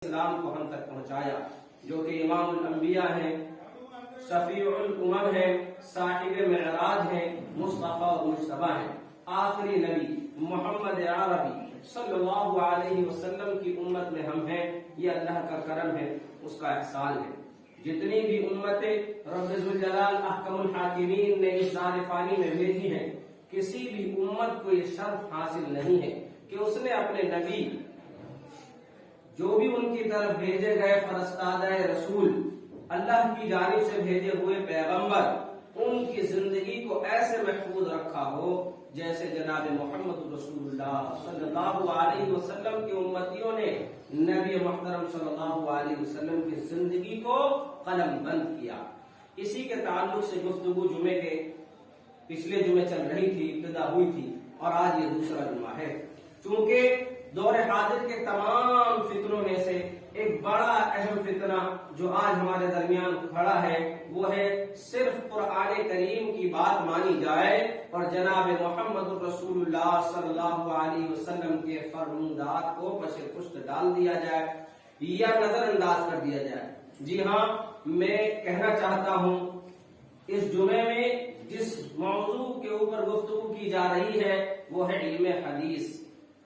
اسلام کو ہم تک پہنچایا، جو کہ امام الانبیاء ہیں، شفیع الامم ہیں، صاحب معراج ہیں، مصطفیٰ و مجتبیٰ ہیں، آخری نبی محمد عربی صلی اللہ علیہ وسلم کی امت میں ہم ہیں۔ یہ اللہ کا کرم ہے، اس کا احسان ہے۔ جتنی بھی امتیں رب ذوالجلال احکم الحاکمین نے اس دار فانی میں بھیجی ہیں، کسی بھی امت کو یہ شرف حاصل نہیں ہے کہ اس نے اپنے نبی جو بھی ان کی طرف بھیجے گئے فرستادہ رسول، اللہ کی جانب سے بھیجے ہوئے پیغمبر، ان کی زندگی کو ایسے محفوظ رکھا ہو جیسے جناب محمد رسول اللہ صلی اللہ علیہ وسلم کی امتیوں نے نبی محترم صلی اللہ علیہ وسلم کی زندگی کو قلم بند کیا۔ اسی کے تعلق سے گفتگو جمعے کے پچھلے جمعے چل رہی تھی، ابتدا ہوئی تھی، اور آج یہ دوسرا جمعہ ہے۔ چونکہ دور حاضر کے تمام فتنوں میں سے ایک بڑا اہم فتنہ جو آج ہمارے درمیان کھڑا ہے وہ ہے صرف قرآن کریم کی بات مانی جائے اور جناب محمد رسول اللہ صلی اللہ علیہ وسلم کے فرمودات کو بش پشت ڈال دیا جائے یا نظر انداز کر دیا جائے۔ جی ہاں، میں کہنا چاہتا ہوں اس جمعے میں جس موضوع کے اوپر گفتگو کی جا رہی ہے وہ ہے علم حدیث،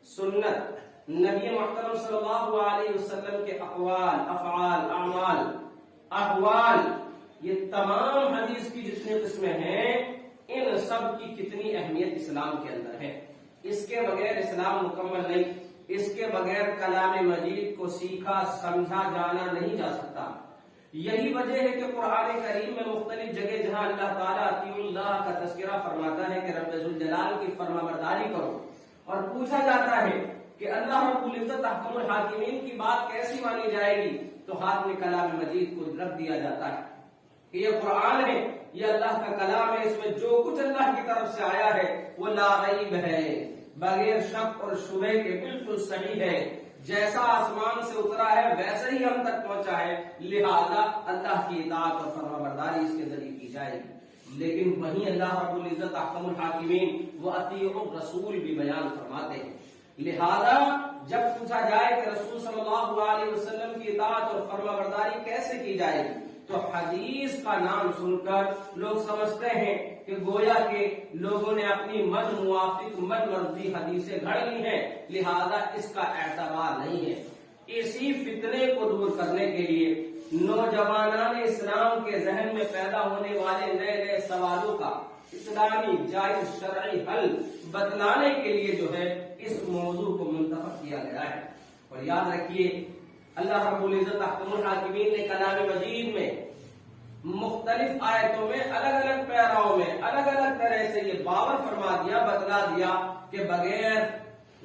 سنت، نبی محترم صلی اللہ علیہ وسلم کے اقوال، افعال، اعمال، احوال، یہ تمام حدیث کی جتنی قسمیں ہیں ان سب کی کتنی اہمیت اسلام کے اندر ہے۔ اس کے بغیر اسلام مکمل نہیں، اس کے بغیر کلام مجید کو سیکھا سمجھا جانا نہیں جا سکتا۔ یہی وجہ ہے کہ قرآن کریم میں مختلف جگہ جہاں اللہ تعالیٰ اطیعوا اللہ کا تذکرہ فرماتا ہے کہ رب ذوالجلال کی فرما برداری کرو، اور پوچھا جاتا ہے کہ اللہ رب العزت احکم الحاکمین کی بات کیسی مانی جائے گی، تو ہاتھ میں کلام مجید کو رکھ دیا جاتا ہے کہ یہ قرآن ہے، یہ اللہ کا کلام ہے، اس میں جو کچھ اللہ کی طرف سے آیا ہے وہ لا ریب ہے، بغیر شک اور شبہ کے بالکل صحیح ہے، جیسا آسمان سے اترا ہے ویسا ہی ہم تک پہنچا ہے، لہذا اللہ کی اطاعت اور فرما برداری اس کے ذریعے کی جائے گی۔ لیکن وہیں اللہ رب العزت احکم الحاکمین وہ اطیعوا الرسول بھی بیان فرماتے ہیں۔ لہذا جب پوچھا جائے کہ رسول صلی اللہ علیہ وسلم کی اطاعت اور فرما برداری کیسے کی جائے گی، تو حدیث کا نام سن کر لوگ سمجھتے ہیں کہ گویا کہ لوگوں نے اپنی من موافق من مرضی حدیثیں گھڑ لی ہیں، لہذا اس کا اعتبار نہیں ہے۔ اسی فتنے کو دور کرنے کے لیے نوجوانان اسلام کے ذہن میں پیدا ہونے والے نئے نئے سوالوں کا اسلامی جائز شرعی حل بتلانے کے لیے جو ہے اس موضوع کو منتخب کیا گیا ہے۔ اور یاد رکھیے اللہ رب العزت احکم الحاکمین نے کلام مجید میں مختلف آیتوں میں الگ الگ پیراؤں میں الگ الگ طرح سے یہ باور فرما دیا، بتلا دیا کہ بغیر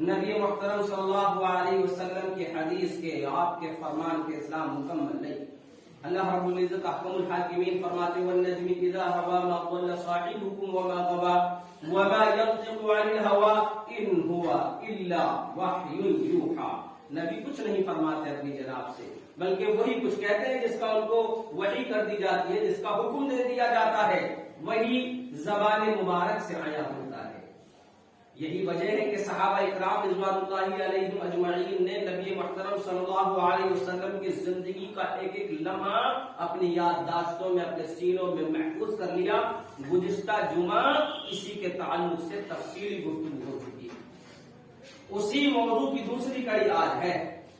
نبی محترم صلی اللہ علیہ وسلم کی حدیث کے، آپ کے فرمان کے اسلام مکمل نہیں۔ اللہ رب العزت احکم الحاکمین فرماتے والنجم اذا هوى ما ضل صاحبكم وما غوى وما ينطق عن الهوى ان هو الا وحي يوحى۔ نبی کچھ نہیں فرماتے اپنی جناب سے، بلکہ وہی کچھ کہتے ہیں جس کا ان کو وحی کر دی جاتی ہے، جس کا حکم دے دیا جاتا ہے، وہی زبان مبارک سے آیا ہوتا ہے۔ یہی وجہ ہے کہ صحابہ اکرام رضوان اللہ علیہم اجمعین نے نبی محترم صلی اللہ علیہ وسلم کی زندگی کا ایک ایک لمحہ اپنی یادداشتوں میں، اپنے سینوں میں محفوظ کر لیا۔ گزشتہ جمعہ اسی کے تعلق سے تفصیلی گفتگو ہو چکی ہے۔ اسی موضوع کی دوسری کڑی آج ہے۔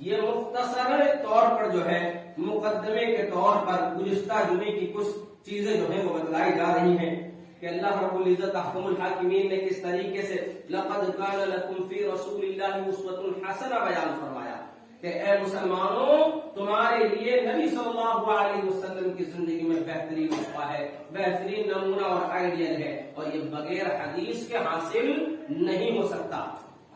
یہ مختصر طور پر جو ہے مقدمے کے طور پر گزشتہ جمعے کی کچھ چیزیں جو ہیں وہ بتلائی جا رہی ہیں کہ اللہ رب العزت احکم الحاکمین نے کس طریقے سے لقد کان لکم فی رسول اللہ اسوۃ حسنہ بیان فرمایا کہ اے مسلمانوں تمہارے لیے نبی صلی اللہ علیہ وسلم کی زندگی میں بہترین اسوہ ہے، بہترین نمونہ اور آئیڈیل ہے، اور یہ بغیر حدیث کے حاصل نہیں ہو سکتا۔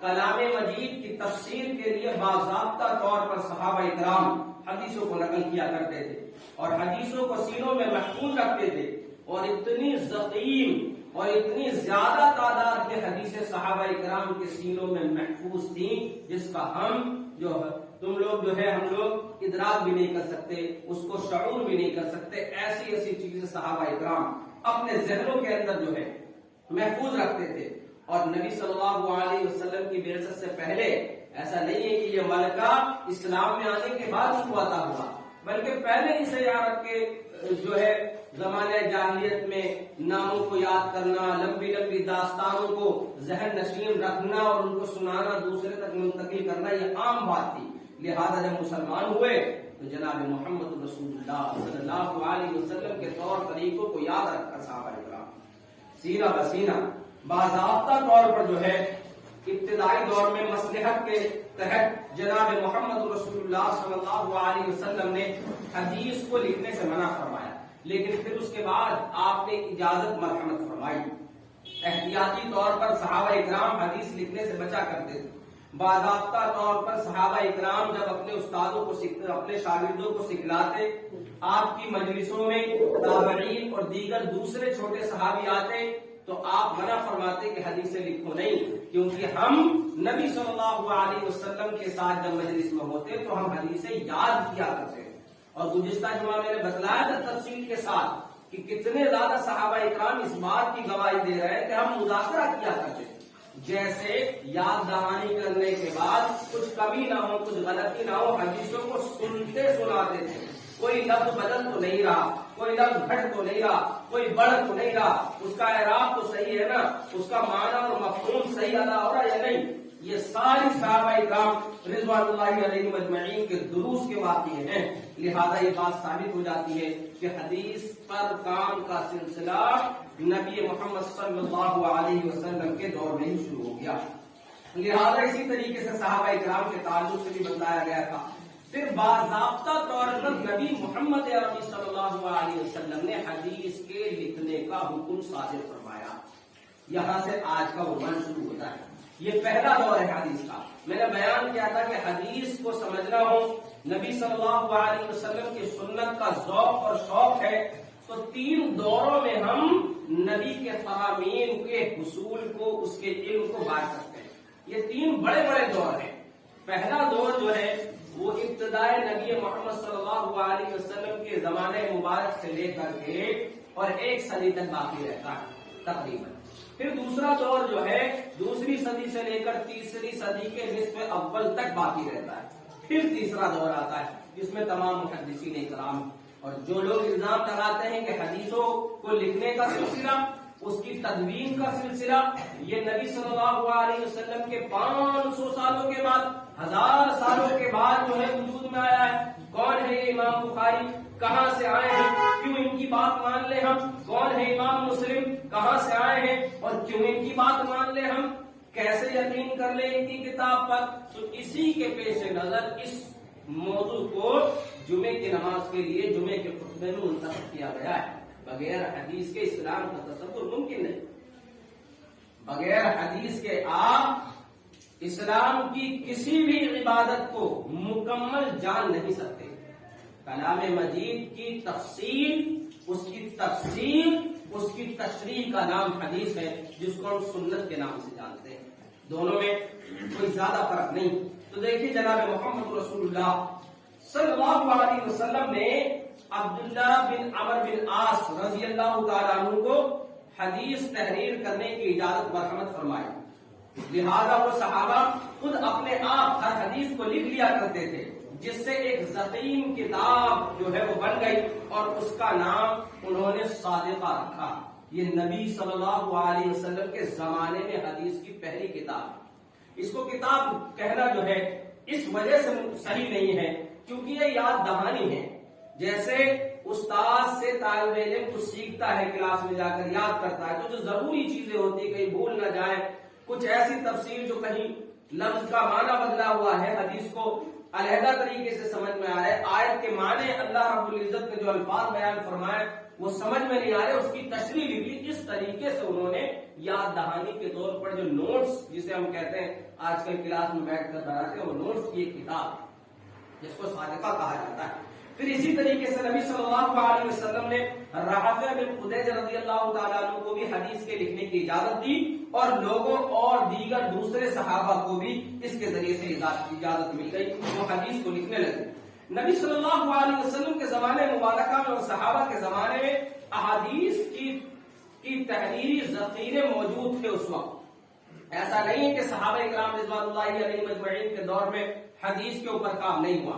کلام مجید کی تفسیر کے لیے باضابطہ طور پر صحابہ اکرام حدیثوں کو نقل کیا کرتے تھے اور حدیثوں کو سینوں میں محفوظ رکھتے تھے، اور اتنی ضخیم اور اتنی زیادہ تعداد کے حدیثیں صحابہ اکرام کے سینوں میں محفوظ تھیں جس کا تم لوگ جو ہے ہم لوگ ادراک بھی نہیں کر سکتے، اس کو شعور بھی نہیں کر سکتے۔ ایسی ایسی چیزیں صحابہ اکرام اپنے ذہنوں کے اندر جو ہے محفوظ رکھتے تھے، اور نبی صلی اللہ علیہ وسلم کی بعثت سے پہلے ایسا نہیں ہے کہ یہ ملکہ اسلام میں آنے کے بعد ان کو عطا ہوا، بلکہ پہلے ہی سے عرب کے جو ہے زمانے جاہلیت میں ناموں کو یاد کرنا، لمبی لمبی داستانوں کو ذہن نشین رکھنا اور ان کو سنانا، دوسرے تک منتقل کرنا یہ عام بات تھی۔ لہذا جب مسلمان ہوئے تو جناب محمد رسول اللہ صلی اللہ علیہ وسلم کے طور طریقوں کو یاد رکھ کر صحابہ کرام سینہ بسینہ باضابطہ طور پر جو ہے ابتدائی دور میں مصلحت کے تحت جناب محمد رسول اللہ صلی اللہ علیہ وسلم نے حدیث کو لکھنے سے منع فرمایا، لیکن پھر اس کے بعد آپ نے اجازت مرحمت فرمائی۔ احتیاطی طور پر صحابہ اکرام حدیث لکھنے سے بچا کرتے تھے۔ باضابطہ طور پر صحابہ اکرام جب اپنے استادوں کو اپنے شاگردوں کو سکھلاتے، آپ کی مجلسوں میں تابعین اور دیگر دوسرے چھوٹے صحابی آتے تو آپ منع فرماتے کہ حدیثیں لکھو نہیں، کیونکہ ہم نبی صلی اللہ علیہ وسلم کے ساتھ جب مجلس میں ہوتے تو ہم حدیثیں یاد کیا کرتے۔ اور گزشتہ جمعہ میں نے بتلایا تھا تفصیل کے ساتھ کہ کتنے زیادہ صحابہ اکرام اس بات کی گواہی دے رہے ہیں کہ ہم مذاکرہ کیا کرتے، جیسے یاد دہانی کرنے کے بعد کچھ کمی نہ ہو، کچھ غلطی نہ ہو، حدیثوں کو سنتے سناتے تھے۔ کوئی لفظ بدل تو نہیں رہا، کوئی لفظ گھٹ تو نہیں رہا، کوئی بڑھ تو نہیں رہا، اس کا اعراب تو صحیح ہے نا، اس کا معنی اور مفہوم صحیح ادا ہو رہا ہے یا نہیں، یہ ساری صحابہ اکرام رضوان اللہ علیہم اجمعین کے دروس کے واقعے ہیں۔ لہذا یہ بات ثابت ہو جاتی ہے کہ حدیث پر کام کا سلسلہ نبی محمد صلی اللہ علیہ وسلم کے دور میں ہی شروع ہو گیا۔ لہذا اسی طریقے سے صحابہ اکرام کے تعلق سے بھی بتایا گیا تھا۔ پھر باضابطہ طور پر نبی محمد عربی صلی اللہ علیہ وسلم نے حدیث کے لکھنے کا حکم صادر فرمایا۔ یہاں سے آج کا عنوان شروع ہوتا ہے۔ یہ پہلا دور ہے حدیث کا۔ میں نے بیان کیا تھا کہ حدیث کو سمجھنا ہو، نبی صلی اللہ علیہ وسلم کی سنت کا ذوق اور شوق ہے تو 3 دوروں میں ہم نبی کے فرامین کے حصول کو، اس کے علم کو بانٹ سکتے ہیں۔ یہ 3 بڑے بڑے دور ہیں۔ پہلا دور جو ہے وہ ابتدائے نبی محمد صلی اللہ علیہ وسلم کے زمانے مبارک سے لے کر کے اور 1 صدی تک باقی رہتا ہے تقریباً۔ پھر دوسرا دور جو ہے 2 صدی سے لے کر 3 صدی کے نصف اول تک باقی رہتا ہے۔ پھر تیسرا دور آتا ہے جس میں تمام محدثین اکرام اور جو لوگ الزام لگاتے ہیں کہ حدیثوں کو لکھنے کا سلسلہ، اس کی تدوین کا سلسلہ یہ نبی صلی اللہ علیہ وسلم کے 500 سالوں کے بعد، 1000 سالوں کے بعد جو ہے وجود میں آیا ہے۔ کون ہے یہ امام بخاری؟ کہاں سے آئے ہیں؟ کیوں ان کی بات مان لیں ہم؟ کون ہے امام مسلم؟ کہاں سے آئے ہیں اور کیوں ان کی بات مان لیں ہم؟ کیسے یقین کر لیں ان کی کتاب پر؟ تو اسی کے پیش نظر اس موضوع کو جمعے کی نماز کے لیے جمعے کے خطبے میں منتخب کیا گیا ہے۔ بغیر حدیث کے اسلام کا تصور ممکن نہیں۔ بغیر حدیث کے آپ اسلام کی کسی بھی عبادت کو مکمل جان نہیں سکتے۔ کلام مجید کی تفسیر، اس کی تفسیر، اس کی تشریح کا نام حدیث ہے، جس کو ہم سنت کے نام سے جانتے ہیں۔ دونوں میں کوئی زیادہ فرق نہیں۔ تو دیکھیے جناب محمد رسول اللہ صلی اللہ علیہ وسلم نے عبداللہ بن عمر بن عاص رضی اللہ تعالیٰ عنہ کو حدیث تحریر کرنے کی اجازت مرحمت فرمائی۔ لہذا وہ صحابہ خود اپنے آپ ہر حدیث کو لکھ لیا کرتے تھے، جس سے ایک ضخیم کتاب جو ہے وہ بن گئی اور اس کا نام انہوں نے صادقہ رکھا۔ یہ نبی صلی اللہ علیہ وسلم کے زمانے میں حدیث کی پہلی کتاب۔ اس کو کتاب کہنا جو ہے اس وجہ سے صحیح نہیں ہے کیونکہ یہ یاد دہانی ہے۔ جیسے استاد سے طالب علم کچھ سیکھتا ہے، کلاس میں جا کر یاد کرتا ہے، تو جو ضروری چیزیں ہوتی کہیں بھول نہ جائے، کچھ ایسی تفسیر جو کہیں لفظ کا معنی بدلا ہوا ہے، حدیث کو علیحدہ طریقے سے سمجھ میں آ رہا ہے، آیت کے معنی اللہ رب العزت نے جو الفاظ بیان فرمائے وہ سمجھ میں نہیں آ رہے، اس کی تشریح لکھی۔ اس طریقے سے انہوں نے یاد دہانی کے طور پر جو نوٹس جسے ہم کہتے ہیں آج کل کلاس میں بیٹھ کر بناتے ہیں، وہ نوٹس کی ایک کتاب جس کو صادقہ کہا جاتا ہے۔ پھر اسی طریقے سے نبی صلی اللہ علیہ وسلم نے رافع بن خدیج رضی اللہ تعالیٰ عنہ کو بھی حدیث کے لکھنے کی اجازت دی اور لوگوں اور دیگر دوسرے صحابہ کو بھی اس کے ذریعے سے اجازت مل گئی، وہ حدیث کو لکھنے لگے۔ نبی صلی اللہ علیہ وسلم کے زمانے مبارکہ میں اور صحابہ کے زمانے میں احادیث کی تحریری ذخیرے موجود تھے اس وقت، ایسا نہیں ہے کہ صحابہ کرام رضوان اللہ علیہ مجمعین کے دور میں حدیث کے اوپر کام نہیں ہوا.